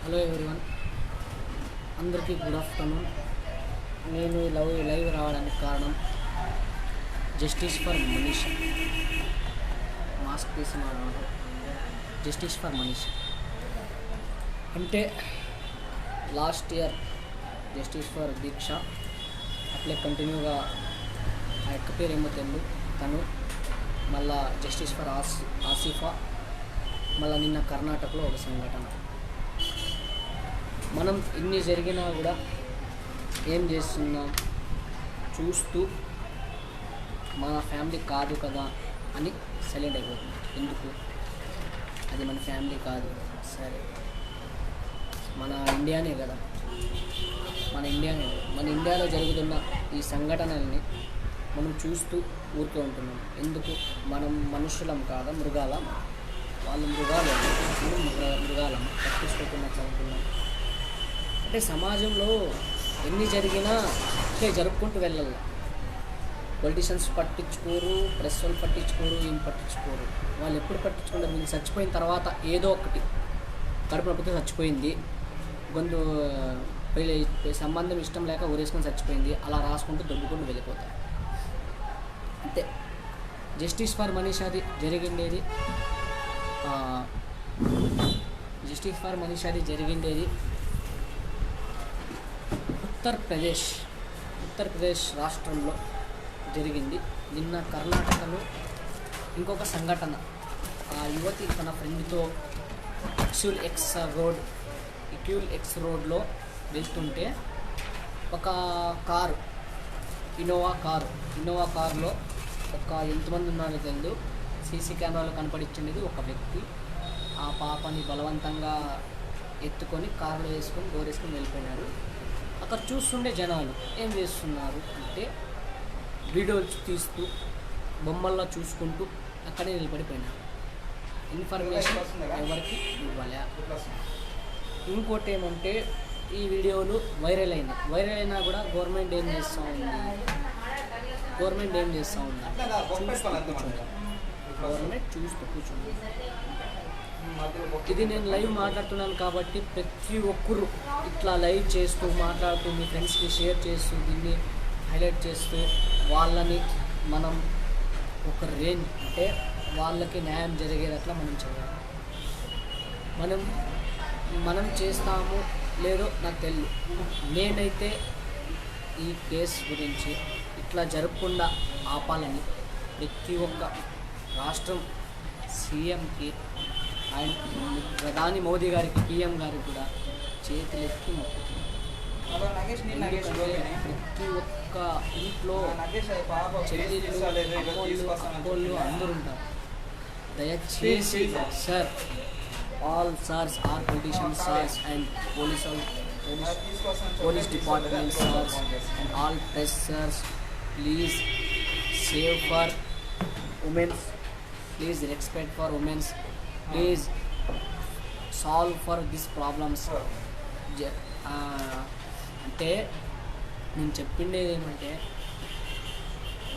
Hello everyone, అందరికీ good afternoon. నేను live రావడానికి కారణం జస్టిస్ ఫర్ మనీష్. మాస్క్ తీసిన జస్టిస్ ఫర్ మనీష్ అంటే లాస్ట్ ఇయర్ జస్టిస్ ఫర్ దీక్ష అట్లే కంటిన్యూగా ఆ యొక్క పేరు ఏమో తెలియదు, తను మళ్ళా జస్టిస్ ఫర్ ఆసిఫా, మళ్ళీ నిన్న కర్ణాటకలో ఒక సంఘటన. మనం ఇన్ని జరిగినా కూడా ఏం చేస్తున్నాం, చూస్తూ మన ఫ్యామిలీ కాదు కదా అని సైలెంట్ అయిపోతుంది. ఎందుకు? అది మన ఫ్యామిలీ కాదు, సరే మన ఇండియానే కదా, మన ఇండియాలో జరుగుతున్న ఈ సంఘటనల్ని మనం చూస్తూ ఊరికే ఉంటున్నాం. ఎందుకు? మనం మనుషులం కాదా, మృగాలం? వాళ్ళు మృగాలు, మృగాలం పట్టించుకోకున్నట్లు ఉంటున్నాం. అంటే సమాజంలో ఎన్ని జరిగినా అంటే జరుపుకుంటూ వెళ్ళాలి. పొలిటీషియన్స్ పట్టించుకోరు, ప్రెస్ వాళ్ళు పట్టించుకోరు, ఏం పట్టించుకోరు. వాళ్ళు ఎప్పుడు పట్టించుకుంటారు? వీళ్ళు చచ్చిపోయిన తర్వాత ఏదో ఒకటి కడుపు నొప్పితో చచ్చిపోయింది, గొంతు సంబంధం ఇష్టం లేక ఊరేసుకొని చచ్చిపోయింది, అలా రాసుకుంటూ దొబ్బుకుంటూ వెళ్ళిపోతారు అంతే. జస్టిస్ ఫర్ మనీష్ అది జరిగిండేది ఉత్తరప్రదేశ్ రాష్ట్రంలో జరిగింది. నిన్న కర్ణాటకలో ఇంకొక సంఘటన. ఆ యువతి తన ఫ్రెండ్తో ఇక్యూల్ ఎక్స్ రోడ్లో వెళ్తుంటే ఒక కారు, ఇన్నోవా కారులో ఒక ఎంతమంది ఉన్నారో తెలియదు, సీసీ కెమెరాలో కనపడించింది ఒక వ్యక్తి ఆ పాపని బలవంతంగా ఎత్తుకొని కారులో వేసుకొని డోర్ వేసుకొని వెళ్ళిపోయినారు. అక్కడ చూస్తుండే జనాలు ఏం చేస్తున్నారు అంటే వీడియోలు తీస్తూ బొమ్మల్లో చూసుకుంటూ అక్కడే నిలబడిపోయినారు. ఇన్ఫర్మేషన్ ఎవరికి ఇవ్వాలి. ఇంకోటి ఏమంటే ఈ వీడియోలు వైరల్ అయినా కూడా గవర్నమెంట్ ఏం చేస్తూ ఉంది, గవర్నమెంట్ చూస్తూ కూర్చుంది. ఇది నేను లైవ్ మాట్లాడుతున్నాను కాబట్టి ప్రతి ఒక్కరు ఇట్లా లైవ్ చేస్తూ మాట్లాడుతూ మీ ఫ్రెండ్స్కి షేర్ చేస్తూ దీన్ని హైలైట్ చేస్తూ వాళ్ళని మనం ఒక రేంజ్ అంటే వాళ్ళకి న్యాయం జరిగేటట్లా మనం చేయాలి. మనం చేస్తాము లేదో నాకు తెలియదు. నేనైతే ఈ కేసు గురించి ఇట్లా జరగకుండా ఆపాలని ప్రతి ఒక్క రాష్ట్రం సీఎంకి అండ్ ప్రధాని మోదీ గారికి, పిఎం గారికి కూడా చేతులెత్తి మొక్కుతుంది. ప్రతి ఒక్క ఇంట్లో చెల్లెళ్ళు, అక్కోళ్ళు అందరూ ఉంటారు. దయచేసి sir, all sirs are politicians sirs and police department sirs and all press sirs, please save for women, please respect for women, please solve for these problems. అంటే నేను చెప్పిండేది ఏమంటే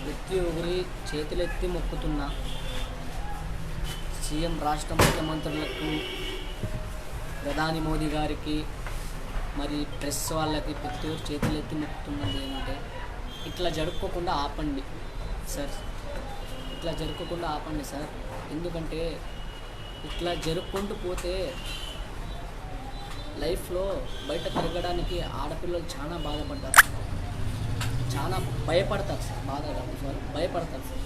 ప్రతి ఒక్కరి చేతులెత్తి మొక్కుతున్నా. సీఎం, రాష్ట్ర ముఖ్యమంత్రులకు, ప్రధాని మోదీ గారికి, మరి ప్రెస్ వాళ్ళకి ప్రతి ఒక్కరు చేతులెత్తి మొక్కుతున్నది ఏంటంటే ఇట్లా జరుపుకోకుండా ఆపండి సార్, ఎందుకంటే ఇట్లా జరుపుకుంటూ పోతే లైఫ్లో బయట తిరగడానికి ఆడపిల్లలు చాలా బాధపడతారు, చాలా భయపడతారు సార్. భయపడతారు సార్.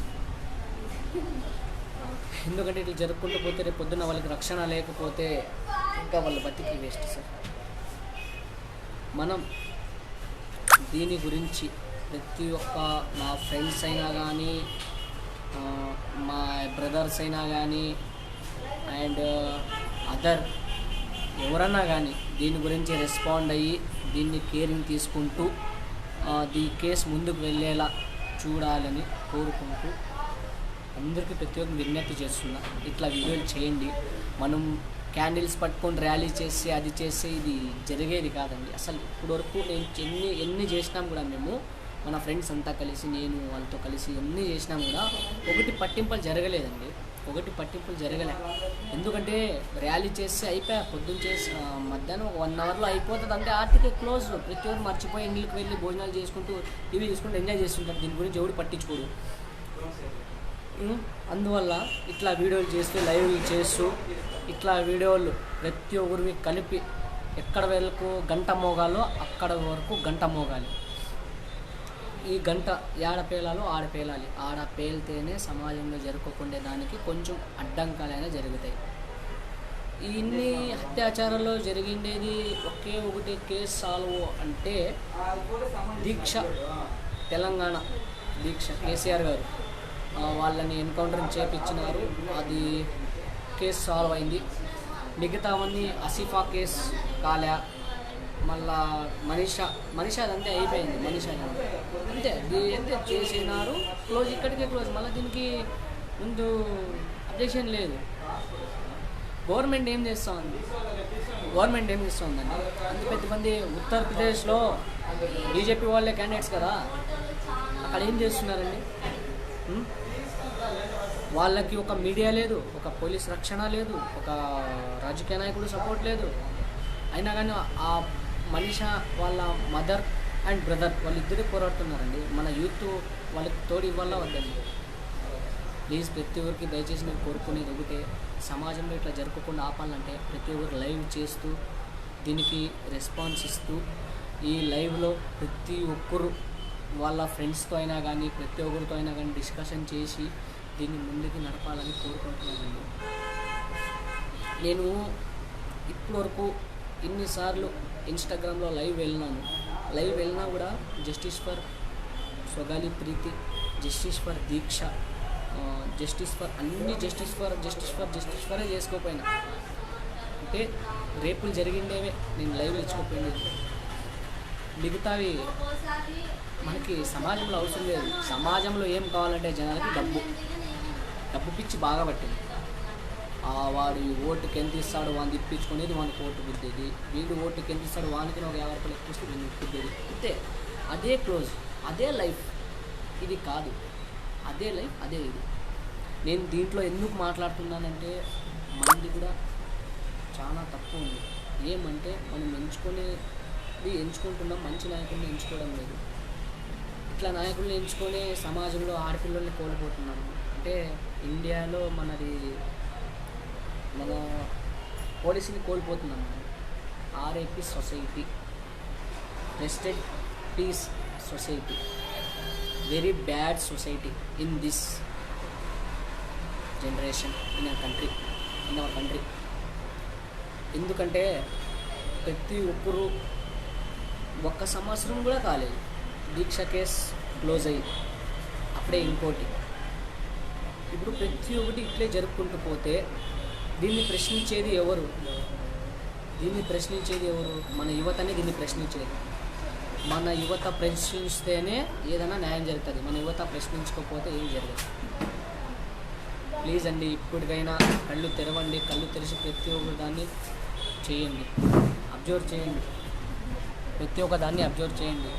ఎందుకంటే ఇట్లా జరుపుకుంటూ పోతే రేపు పొద్దున్న వాళ్ళకి రక్షణ లేకపోతే ఇంకా వాళ్ళ బతికి వేస్ట్ సార్. మనం దీని గురించి ప్రతి ఒక్క మా ఫ్రెండ్స్ అయినా కానీ, మా బ్రదర్స్ అయినా కానీ అండ్ అదర్ ఎవరన్నా కానీ దీని గురించి రెస్పాండ్ అయ్యి దీన్ని కేరింగ్ తీసుకుంటూ ఈ కేసు ముందుకు వెళ్ళేలా చూడాలని కోరుకుంటూ అందరికీ ప్రతి ఒక్క విజ్ఞప్తి చేస్తున్నా. ఇట్లా వీడియోలు చేయండి. మనం క్యాండిల్స్ పట్టుకొని ర్యాలీ చేసి అది చేసి ఇది జరిగేది కాదండి. అసలు ఇప్పుడు వరకు నేను ఎన్ని చేసినాం కూడా, మేము మన ఫ్రెండ్స్ అంతా కలిసి, నేను వాళ్ళతో కలిసి ఎన్ని చేసినాం కూడా ఒకటి పట్టింపులు జరగలేదండి. ఒకటి పట్టింపులు జరగలే. ఎందుకంటే ర్యాలీ చేస్తే అయిపోయా, పొద్దున్న చేసి మధ్యాహ్నం 1 అవర్లో అయిపోతుంది. అంటే ఆర్టికల్ క్లోజ్. ప్రతి ఒక్కరు మర్చిపోయి ఇంటికి వెళ్ళి భోజనాలు చేసుకుంటూ టీవీ చూసుకుంటూ ఎంజాయ్ చేస్తుంటారు. దీని గురించి ఎవడు పట్టించుకోడు. అందువల్ల ఇట్లా వీడియోలు చేస్తూ లైవ్లు చేస్తూ ఇట్లా వీడియోలు ప్రతి ఒక్కరిని కలిపి ఎక్కడ వరకు గంట మోగాలో అక్కడ వరకు గంట మోగాలి. ఈ గంట ఏడ పేలాలో ఆడ పేలాలి. ఆడ పేలితేనే సమాజంలో జరుపుకుండే దానికి కొంచెం అడ్డంకాలైనా జరుగుతాయి. ఇన్ని అత్యాచారాలు జరిగిండేది ఒకే ఒకటి కేసు సాల్వ్ అంటే దీక్ష, తెలంగాణ దీక్ష కేసీఆర్ గారు వాళ్ళని ఎన్కౌంటర్ చేపించినారు. అది కేసు సాల్వ్ అయింది. మిగతావన్నీ ఆసిఫా కేసు కాలే. మళ్ళా మనీషా అదంతే అయిపోయింది. మనీషా అంతే అంతే చేసినారు, క్లోజ్. ఇక్కడికే క్లోజ్. మళ్ళీ దీనికి ముందు అబ్జెక్షన్ లేదు. గవర్నమెంట్ ఏం చేస్తుందండి? అంత పెద్ద మంది ఉత్తరప్రదేశ్లో బీజేపీ వాళ్ళే క్యాండిడేట్స్ కదా, అక్కడ ఏం చేస్తున్నారండి? వాళ్ళకి ఒక మీడియా లేదు, ఒక పోలీస్ రక్షణ లేదు, ఒక రాజకీయ నాయకుడు సపోర్ట్ లేదు. అయినా కానీ ఆ మనీషా వాళ్ళ మదర్ అండ్ బ్రదర్ వాళ్ళిద్దరే పోరాడుతున్నారండి. మన యూత్ వాళ్ళకి తోడు ఇవ్వాలా వద్దండి? ప్లీజ్ ప్రతి ఒక్కరికి దయచేసి నేను కోరుకునేది ఒకటే, సమాజంలో ఇట్లా జరగకుండా ఆపాలంటే ప్రతి ఒక్కరు లైవ్ చేస్తూ దీనికి రెస్పాన్స్ ఇస్తూ ఈ లైవ్లో ప్రతి ఒక్కరు వాళ్ళ ఫ్రెండ్స్తో అయినా కానీ ప్రతి ఒక్కరితో అయినా కానీ డిస్కషన్ చేసి దీన్ని ముందుకు నడపాలని కోరుకుంటున్నానండి. నేను ఇప్పటివరకు ఇన్నిసార్లు ఇన్స్టాగ్రామ్లో లైవ్ వెళ్ళినా కూడా జస్టిస్ ఫర్ స్వగాలి Preethi, justice for Deeksha, justice for అన్ని జస్టిస్ ఫరే చేసుకోకపోయినా. అంటే రేపులు జరిగిండేవే నేను లైవ్లు ఇచ్చుకోపోయినది. మిగతావి మనకి సమాజంలో అవసరం లేదు. సమాజంలో ఏం కావాలంటే జనాలకి డబ్బు పిచ్చి బాగా పట్టింది. వాడు ఓటుకి ఎంత ఇస్తాడు వాడిని తిప్పించుకునేది, వానికి ఓటు గుద్దేది. వీడు ఓటుకి ఎంత ఇస్తాడు వానికి ఒక 50 రూపాయలు ఎక్కువ ఇస్తే వీడిని గుద్దేది. అంతే. అదే క్లోజ్, అదే లైఫ్. ఇది కాదు, అదే లైఫ్, అదే ఇది. నేను దీంట్లో ఎందుకు మాట్లాడుతున్నానంటే మనది కూడా చాలా తప్పు ఉంది. ఏమంటే మనం ఎంచుకుంటున్నాం, మంచి నాయకుల్ని ఎంచుకోవడం లేదు. ఇట్లా నాయకుల్ని ఎంచుకొని సమాజంలో ఆడపిల్లల్ని కోల్పోతున్నాము. అంటే ఇండియాలో మన పోలీసుని కోల్పోతున్నాం. RIP society, rested peace society, very bad society in this generation, in our country. ఎందుకంటే ప్రతి ఒక్కరు ఒక్క సంవత్సరం కూడా కాలేదు దీక్ష కేస్ క్లోజ్ అయ్యి అప్పుడే ఇంకోటి. ఇప్పుడు ప్రతి ఒక్కటి ఇట్లే జరుపుకుంటూ పోతే దీన్ని ప్రశ్నించేది ఎవరు? మన యువతనే దీన్ని ప్రశ్నించేది. మన యువత ప్రశ్నిస్తేనే ఏదైనా న్యాయం జరుగుతుంది. మన యువత ప్రశ్నించకపోతే ఏం జరగదు. ప్లీజ్ అండి, ఇప్పటికైనా కళ్ళు తెరవండి. కళ్ళు తెరిచి ప్రతి ఒక్క దాన్ని చేయండి, అబ్జర్వ్ చేయండి.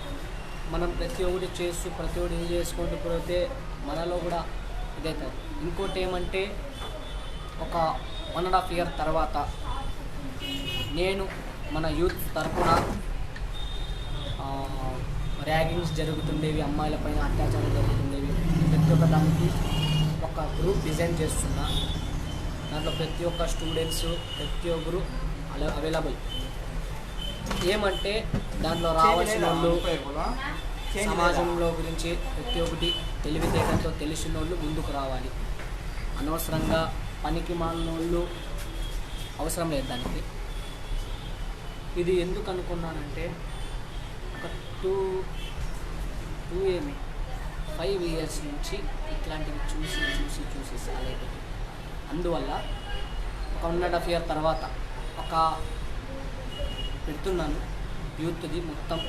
మనం ప్రతి ఒక్కటి చేస్తూ ప్రతి ఒక్కటి ఇది చేసుకుంటూ పోతే మనలో కూడా ఇదవుతుంది. ఇంకోటి ఏమంటే ఒక 1.5 year తర్వాత నేను మన యూత్ తరఫున ర్యాగింగ్స్ జరుగుతుండేవి, అమ్మాయిల పైన అత్యాచారం జరుగుతుండేవి, ప్రతి ఒక్క దానికి ఒక గ్రూప్ డిజైన్ చేస్తున్నా. దాంట్లో ప్రతి ఒక్క స్టూడెంట్స్ ప్రతి ఒక్కరు అవైలబుల్. ఏమంటే దాంట్లో రావాల్సిన వాళ్ళు సమాజంలో గురించి ప్రతి ఒక్కటి తెలివితేటలతో తెలిసిన వాళ్ళు ముందుకు రావాలి. అనవసరంగా పనికి మాలిన వాళ్ళు అవసరం లేదు దానికి. ఇది ఎందుకు అనుకున్నానంటే ఒక 5 years నుంచి ఇట్లాంటివి చూసి సాలైతే. అందువల్ల ఒక 1.5 year తర్వాత ఒక పెడుతున్నాను యూత్ది మొత్తం.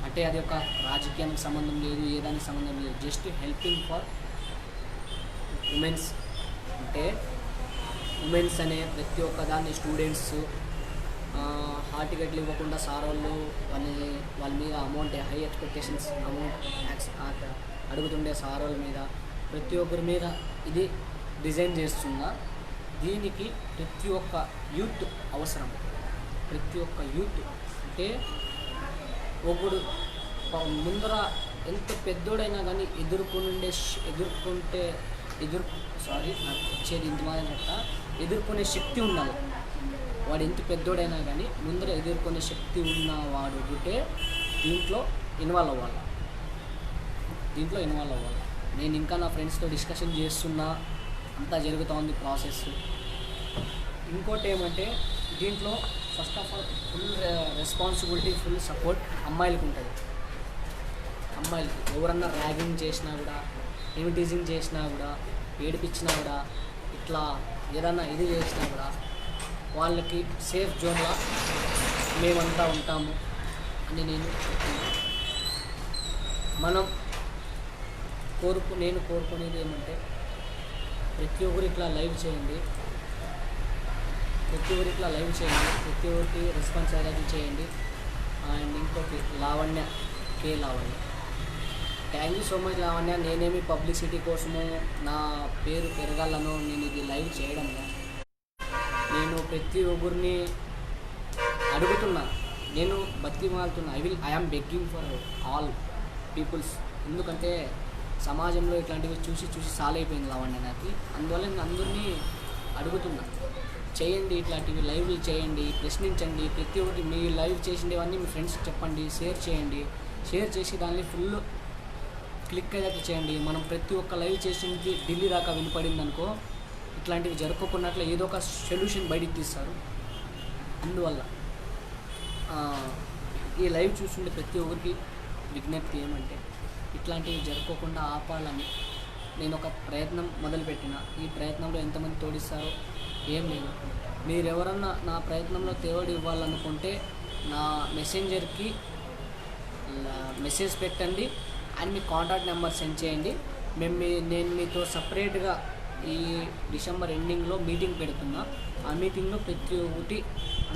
అంటే అది ఒక రాజకీయానికి సంబంధం లేదు, ఏ దానికి సంబంధం లేదు, జస్ట్ హెల్పింగ్ ఫర్ ఉమెన్స్. అంటే ఉమెన్స్ అనే ప్రతి ఒక్క దాన్ని స్టూడెంట్స్ హాల్ టికెట్లు ఇవ్వకుండా సార్ వాళ్ళు వాళ్ళ మీద అమౌంట్ హై ఎక్స్పెక్టేషన్స్ అమౌంట్ అడుగుతుండే సార్ వాళ్ళ మీద ప్రతి ఒక్కరి మీద ఇది డిజైన్ చేస్తున్నా. దీనికి ప్రతి ఒక్క యూత్ అవసరం. ప్రతి ఒక్క యూత్ అంటే ఒకడు ముందర ఎంత పెద్దోడైనా కానీ నాకు వచ్చేది ఇంత మాదిరి ఎదుర్కొనే శక్తి ఉండాలి. వాడు ఎంత పెద్దోడైనా కానీ ముందర ఎదుర్కొనే శక్తి ఉన్నవాడు ఒకటే దీంట్లో ఇన్వాల్వ్ అవ్వాలి. నేను ఇంకా నా ఫ్రెండ్స్తో డిస్కషన్ చేస్తున్నా, అంతా జరుగుతూ ఉంది ప్రాసెస్. ఇంకోటి ఏమంటే దీంట్లో first of all full responsibility, full support అమ్మాయిలకు ఉంటుంది. అమ్మాయిలకి ఎవరన్నా ర్యాగింగ్ చేసినా కూడా, ఇమిటీజింగ్ చేసినా కూడా, ఏడిపించినా కూడా, ఇట్లా ఏదన్నా ఇది చేసినా కూడా వాళ్ళకి సేఫ్ జోన్లో మేమంతా ఉంటాము అని నేను చెప్తున్నాను. నేను కోరుకునేది ఏమంటే ప్రతి ఒక్కరు ఇట్లా లైవ్ చేయండి, ప్రతి ఒక్కరికి రెస్పాన్సిబిలిటీ చేయండి. అండ్ ఇంకోటి Lavanya, thank you so much Lavanya. నేనేమి పబ్లిసిటీ కోసము నా పేరు పెరగాలను నేను ఇది లైవ్ చేయడం. నేను ప్రతి ఒక్కరిని అడుగుతున్నా, నేను బతిమాలుతున్నా. I am begging for all peoples. ఎందుకంటే సమాజంలో ఇట్లాంటివి చూసి సాలైపోయింది లావణ్య నాకు. అందువల్ల నేను అందరినీ అడుగుతున్నా, చేయండి, ఇట్లాంటివి లైవ్లు చేయండి, ప్రశ్నించండి. ప్రతి ఒక్కటి మీ లైవ్ చేసిండేవన్నీ మీ ఫ్రెండ్స్కి చెప్పండి, షేర్ చేయండి. షేర్ చేసి దాన్ని ఫుల్ క్లిక్ అయ్యేటట్టు చేయండి. మనం ప్రతి ఒక్క లైవ్ చేసింది ఢిల్లీ దాకా వినపడింది అనుకో, ఇట్లాంటివి జరుపుకున్నట్లు ఏదో ఒక సొల్యూషన్ బయటికి తీస్తారు. అందువల్ల ఈ లైవ్ చూస్తుండే ప్రతి ఒక్కరికి విజ్ఞప్తి ఏమంటే ఇట్లాంటివి జరుపుకోకుండా ఆపాలని నేను ఒక ప్రయత్నం మొదలుపెట్టిన. ఈ ప్రయత్నంలో ఎంతమంది తోడిస్తారో ఏం లేదు. మీరెవరన్నా నా ప్రయత్నంలో తోడు ఇవ్వాలనుకుంటే నా మెసెంజర్కి మెసేజ్ పెట్టండి and me contact number send చేయండి. నేను మీతో సపరేట్గా ఈ డిసెంబర్ ఎండింగ్లో మీటింగ్ పెడుతున్నా. ఆ మీటింగ్లో ప్రతి ఒక్కటి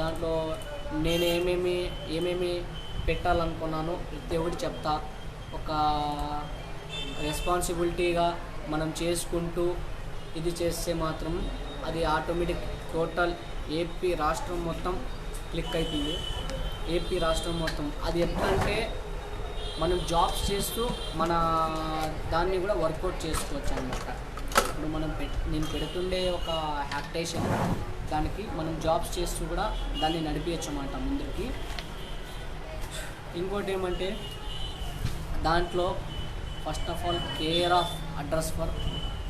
దాంట్లో నేను ఏమేమి పెట్టాలనుకున్నానో ప్రతి ఒక్కటి చెప్తా. ఒక రెస్పాన్సిబిలిటీగా మనం చేసుకుంటూ ఇది చేస్తే మాత్రం అది ఆటోమేటిక్ టోటల్ ఏపీ రాష్ట్రం మొత్తం క్లిక్ అవుతుంది. ఏపీ రాష్ట్రం మొత్తం అది ఎట్లా అంటే మనం జాబ్స్ చేస్తూ మన దాన్ని కూడా వర్కౌట్ చేసుకోవచ్చు అన్నమాట. ఇప్పుడు నేను పెడుతుండే ఒక యాక్టేషన్ దానికి మనం జాబ్స్ చేస్తూ కూడా దాన్ని నడిపించచ్చు అన్నమాట ముందుకి. ఇంకోటి ఏమంటే దాంట్లో first of all care of address for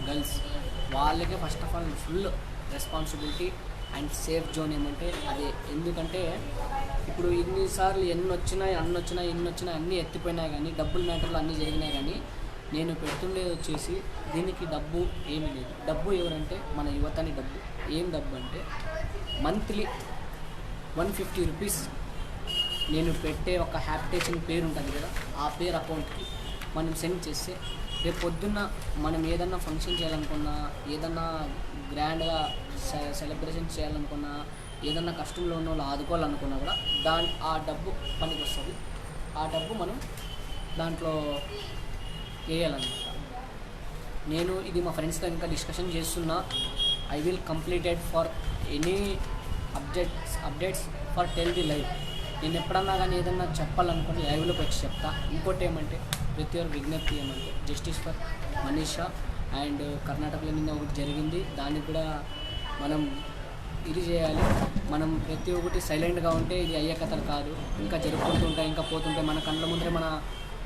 girls, వాళ్ళకే first of all full responsibility and safe zone ఏమంటే అదే. ఎందుకంటే ఇప్పుడు ఇన్నిసార్లు ఎన్ని వచ్చినాయి అన్నీ ఎత్తిపోయినాయి కానీ డబ్బుల మ్యాటర్లు అన్నీ జరిగినాయి కానీ నేను పెడుతుండేది వచ్చేసి దీనికి డబ్బు ఏమీ లేదు. డబ్బు ఎవరంటే మన యువతని డబ్బు. ఏం డబ్బు అంటే మంత్లీ 150 రూపీస్ నేను పెట్టే ఒక హ్యాపిటేషన్ పేరు ఉంటుంది కదా, ఆ పేరు అకౌంట్కి మనం సెండ్ చేస్తే రేపు పొద్దున్న మనం ఏదన్నా ఫంక్షన్ చేయాలనుకున్నా, ఏదన్నా గ్రాండ్గా సెలబ్రేషన్ చేయాలనుకున్నా, ఏదన్నా కష్టంలో ఉన్న వాళ్ళు ఆదుకోవాలనుకున్నా కూడా ఆ డబ్బు పనికి వస్తుంది. ఆ డబ్బు మనం దాంట్లో వేయాలన్నమాట. నేను ఇది మా ఫ్రెండ్స్తో ఇంకా డిస్కషన్ చేస్తున్నా. I will completed for any updates for tell the live. నేను ఎప్పుడన్నా కానీ ఏదన్నా చెప్పాలనుకుని లైవ్లోకి వచ్చి చెప్తా. ఇంకోటి ఏమంటే ప్రతి ఒక్క విజ్ఞప్తి ఏమంటే జస్టిస్ ఫర్ మనీషా అండ్ కర్ణాటకలో నిన్న ఒకటి జరిగింది, దానికి కూడా మనం ఇది చేయాలి. మనం ప్రతి ఒక్కటి సైలెంట్గా ఉంటే ఇది అయ్యే కథలు కాదు. ఇంకా జరుపుకుంటుంటాయి, ఇంకా పోతుంటాయి. మన కళ్ళ ముందరే మన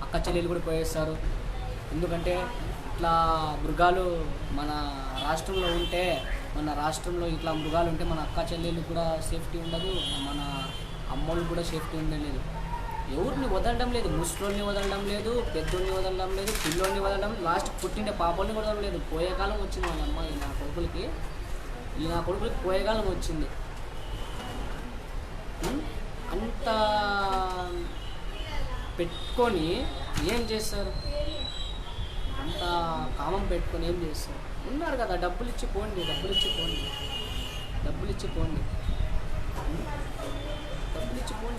అక్క చెల్లెలు కూడా పోయేస్తారు. ఎందుకంటే ఇట్లా మృగాలు మన రాష్ట్రంలో ఉంటే, మన రాష్ట్రంలో ఇట్లా మృగాలు ఉంటే మన అక్క చెల్లెలు కూడా సేఫ్టీ ఉండదు, మన అమ్మోళ్ళు కూడా సేఫ్టీ ఉండలేదు. ఎవరిని వదలడం లేదు, ముసలోని వదలడం లేదు, పెద్దోడిని వదలడం లేదు, పిల్లోడిని వదలడం, లాస్ట్ పుట్టిండే పాపల్ని వదలడం లేదు. పోయేకాలం వచ్చింది వాళ్ళ అమ్మ. నా కొడుకులకి పోయేకాలం వచ్చింది. అంత పెట్టుకొని ఏం చేస్తారు? అంత కామం పెట్టుకొని ఏం చేస్తారు? ఉన్నారు కదా, డబ్బులు ఇచ్చి పోండి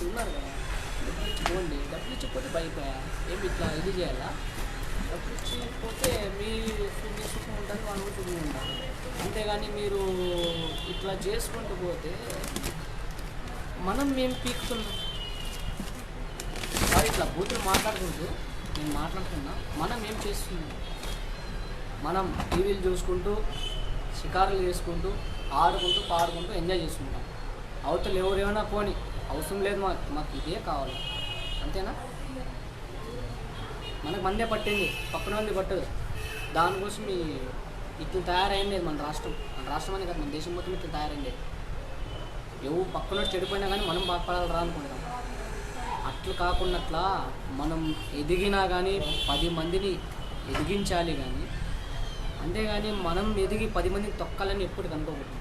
ఉన్నారు కదా, డబ్బులు ఇచ్చిపోతే భయపోయా ఏమి ఇట్లా ఇది చేయాలా? పోతే మీ సుఖం ఉంటుంది, వాళ్ళు కూడా సుఖం ఉంటారు. అంతేగాని మీరు ఇట్లా చేసుకుంటూ పోతే మేము పీకుతున్నాం. వాడు ఇట్లా బూతులు మాట్లాడుకుంటూ నేను మాట్లాడుతున్నా, మనం ఏం చేస్తున్నాం? మనం టీవీలు చూసుకుంటూ షికారులు చేసుకుంటూ ఆడుకుంటూ పాడుకుంటూ ఎంజాయ్ చేసుకుంటాం. అవతలు ఎవరేమైనా పోని అవసరం లేదు, మాకు ఇదే కావాలి, అంతేనా? మనకు మందే పట్టింది, పక్కన మంది పట్టదు. దానికోసం ఇట్లా తయారైంది మన రాష్ట్రం అని కాదు, మన దేశం మొత్తం ఇట్లా తయారైంది. ఎవరు పక్కన చెడిపోయినా కానీ మనం బాగుపడాలి అనుకుంటాం. అట్లా కాకున్నట్లా మనం ఎదిగినా కానీ 10 మందిని ఎదిగించాలి కానీ, అంతేగాని మనం ఎదిగి 10 మందిని తొక్కాలని ఎప్పుడు కనుకోకూడదు.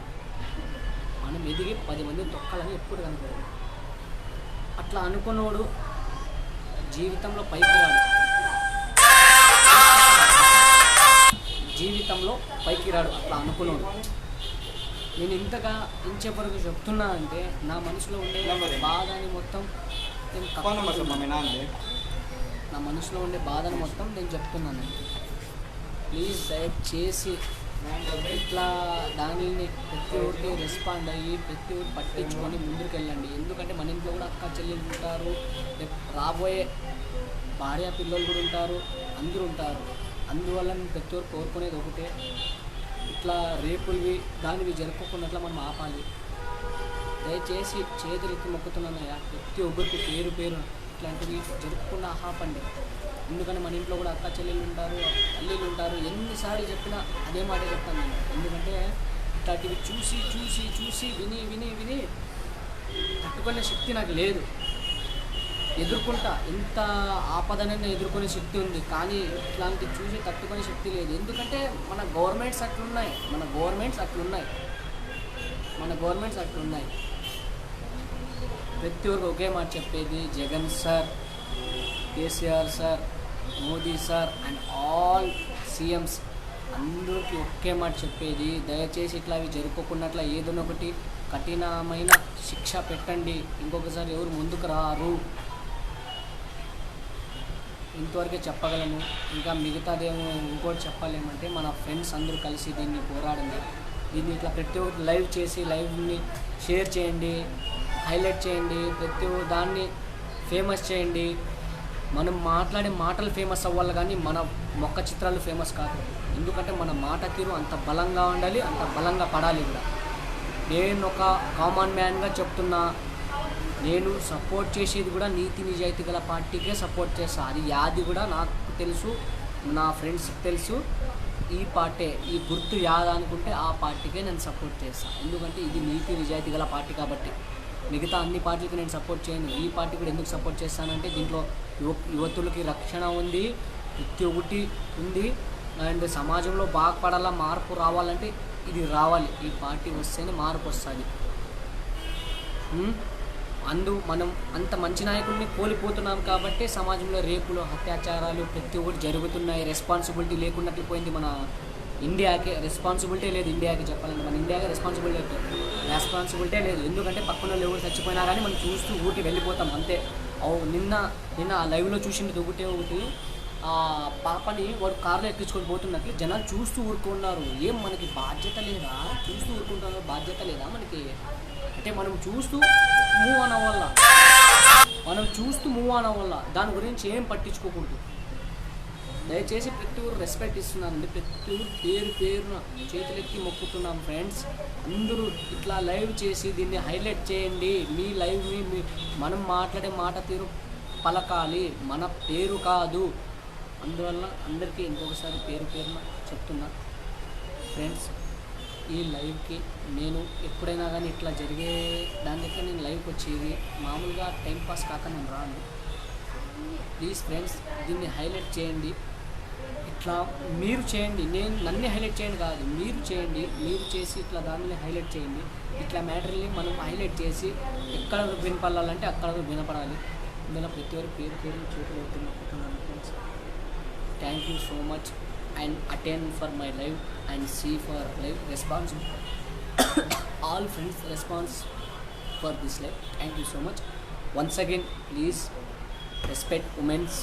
మనం ఎదిగి 10 మందిని తొక్కాలని ఎప్పుడు కనుకోకూడదు. అట్లా అనుకున్నోడు జీవితంలో పైకి రాడు, అట్లా అనుకున్నాడు. నేను ఇంతగా ఇంచేపరకు చెప్తున్నా అంటే నా మనసులో ఉండే బాధని మొత్తం నేను చెప్తున్నాను. ప్లీజ్ దయచేసి ఇట్లా దానిని ప్రతి ఒక్కరికి రెస్పాండ్ అయ్యి ప్రతి ఒక్కటి పట్టించుకొని ముందుకు వెళ్ళండి. ఎందుకంటే మన ఇంట్లో కూడా అక్క చెల్లెలు ఉంటారు, రాబోయే భార్య పిల్లలు కూడా ఉంటారు, అందరూ ఉంటారు. అందువల్ల నేను ప్రతి ఒక్కరు కోరుకునేది ఒకటే, ఇట్లా రేపులవి దానివి జరుపుకున్నట్లా మనం ఆపాలి. దయచేసి చేతులెత్తి మొక్కుతున్నానయ్యా, ప్రతి ఒక్కరికి పేరు పేరు ఇట్లాంటివి జరుపుకుండా ఆపండి. ఎందుకంటే మన ఇంట్లో కూడా అక్క చెల్లెలు ఉంటారు, అల్లీలు ఉంటారు. ఎన్నిసార్లు చెప్పినా అదే మాటే చెప్తాను నేను. ఎందుకంటే ఇట్లాంటివి చూసి చూసి చూసి విని విని విని తట్టుకునే శక్తి నాకు లేదు. ఎదుర్కొంటా, ఎంత ఆపదనైనా ఎదుర్కొనే శక్తి ఉంది, కానీ ఇట్లాంటివి చూసి తట్టుకునే శక్తి లేదు. ఎందుకంటే మన గవర్నమెంట్స్ అట్లున్నాయి. ప్రతి ఒక్కరు ఒకే మాట చెప్పేది, Jagan sir, KCR sir, Modi sir and all CMs అందరికీ ఒకే మాట చెప్పేది, దయచేసి ఇట్లా అవి జరుపుకున్నట్ల ఏదైనా ఒకటి కఠినమైన శిక్ష పెట్టండి, ఇంకొకసారి ఎవరు ముందుకు రారు. ఇంతవరకే చెప్పగలను. ఇంకా మిగతాదేమో ఇంకోటి చెప్పాలేమంటే, మన ఫ్రెండ్స్ అందరూ కలిసి దీన్ని పోరాడండి. దీన్ని ఇట్లా ప్రతి ఒక్కటి లైవ్ చేసి లైవ్ని షేర్ చేయండి, హైలైట్ చేయండి, ప్రతి దాన్ని ఫేమస్ చేయండి. మనం మాట్లాడే మాటలు ఫేమస్ అవ్వాలి కానీ మన మొక్క చిత్రాలు ఫేమస్ కాదు. ఎందుకంటే మన మాట తీరు అంత బలంగా ఉండాలి, అంత బలంగా పడాలి కూడా. నేను ఒక కామన్ మ్యాన్గా చెప్తున్నా, నేను సపోర్ట్ చేసేది కూడా నీతి నిజాయితీ గల పార్టీకే సపోర్ట్ చేస్తాను. అది యాది కూడా నాకు తెలుసు, నా ఫ్రెండ్స్కి తెలుసు. ఈ పార్టీ, ఈ గుర్తు యాద అనుకుంటే ఆ పార్టీకే నేను సపోర్ట్ చేస్తాను. ఎందుకంటే ఇది నీతి నిజాయితీ గల పార్టీ కాబట్టి. మిగతా అన్ని పార్టీలకు నేను సపోర్ట్ చేయను. ఈ పార్టీ కూడా ఎందుకు సపోర్ట్ చేస్తానంటే దీంట్లో యువతులకి రక్షణ ఉంది, ప్రతి ఒక్కటి ఉంది. అండ్ సమాజంలో బాగుపడాలా, మార్పు రావాలంటే ఇది రావాలి. ఈ పార్టీ వస్తేనే మార్పు వస్తుంది. మనం అంత మంచి నాయకుడిని కోల్పోతున్నాం కాబట్టి సమాజంలో రేపులు, అత్యాచారాలు ప్రతి ఒక్కటి జరుగుతున్నాయి. రెస్పాన్సిబిలిటీ లేకున్నట్లు పోయింది మన ఇండియాకి. రెస్పాన్సిబిలిటీ లేదు ఇండియాకి, చెప్పాలంటే మన ఇండియాకి రెస్పాన్సిబిలిటీ లేదు. ఎందుకంటే పక్కన వాళ్ళు ఎవరు చచ్చిపోయినా కానీ మనం చూస్తూ ఊరికి వెళ్ళిపోతాం అంతే. నిన్న ఆ లైవ్లో చూసింది ఒకటి, ఆ పాపని వాడు కార్లో ఎక్కించుకొని పోతున్నట్లు జనాలు చూస్తూ ఊరుకున్నారు. ఏం మనకి బాధ్యత లేదా? చూస్తూ ఊరుకుంటున్నారు, బాధ్యత లేదా మనకి? అంటే మనం చూస్తూ మూవ్ ఆన్ అవ్వాల, దాని గురించి ఏం పట్టించుకోకూడదు. దయచేసి ప్రతి ఊరు రెస్పెక్ట్ ఇస్తున్నానండి. ప్రతి ఊరు పేరున చేతులెత్తి మొక్కుతున్నాం ఫ్రెండ్స్. అందరూ ఇట్లా లైవ్ చేసి దీన్ని హైలైట్ చేయండి. మీ లైవ్ని మనం మాట్లాడే మాట తీరు పలకాలి, మన పేరు కాదు. అందువల్ల అందరికీ ఇంకొకసారి పేరున చెప్తున్నా ఫ్రెండ్స్, ఈ లైవ్కి నేను ఎప్పుడైనా కానీ ఇట్లా జరిగే దానికి నేను లైవ్కి వచ్చేది మామూలుగా టైంపాస్ కాక నేను రాను. ప్లీజ్ ఫ్రెండ్స్, దీన్ని హైలైట్ చేయండి. ఇట్లా మీరు చేయండి, నన్ను హైలైట్ చేయండి కాదు, మీరు చేయండి. మీరు చేసి ఇట్లా దాన్ని హైలైట్ చేయండి. ఇట్లా మ్యాటర్ని మనం హైలైట్ చేసి ఎక్కడ వినపడాలంటే అక్కడ వినపడాలి. ఇందులో ప్రతి ఒక్కరు పేరు చేతులు మొక్కుతున్నాను friends. Thank you so much and attend for my live and see for live response. All friends response for this live. Thank you so much. Once again, please respect women's,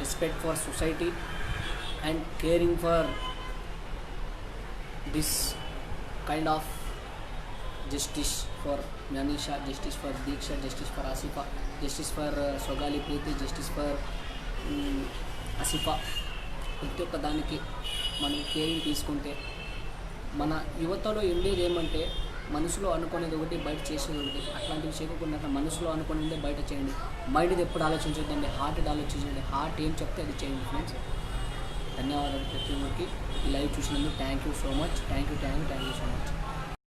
respect for society, and caring for this kind of justice for Manisha, justice for Diksha, justice for Asifa, justice for Sogali Preeti, justice for Asifa. ప్రతి ఒక్క దానికి మనం caring తీసుకుంటే మన యువతలో ఉండేది ఏమంటే మనసులో అనుకునేది ఒకటి బయట చేసేది ఒకటి. అట్లాంటివి చేయకుండా మనసులో అనుకునేది బయట చేయండి. మైండ్ది ఎప్పుడు ఆలోచించొద్దండి, హార్ట్ది ఆలోచించండి. హార్ట్ ఏం చెప్తే అది చేయండి ఫ్రెండ్స్. ధన్యవాదాలు ప్రతి ఒక్కరికి. ఈ లైవ్ చూసినందుకు thank you so much. Thank you so much.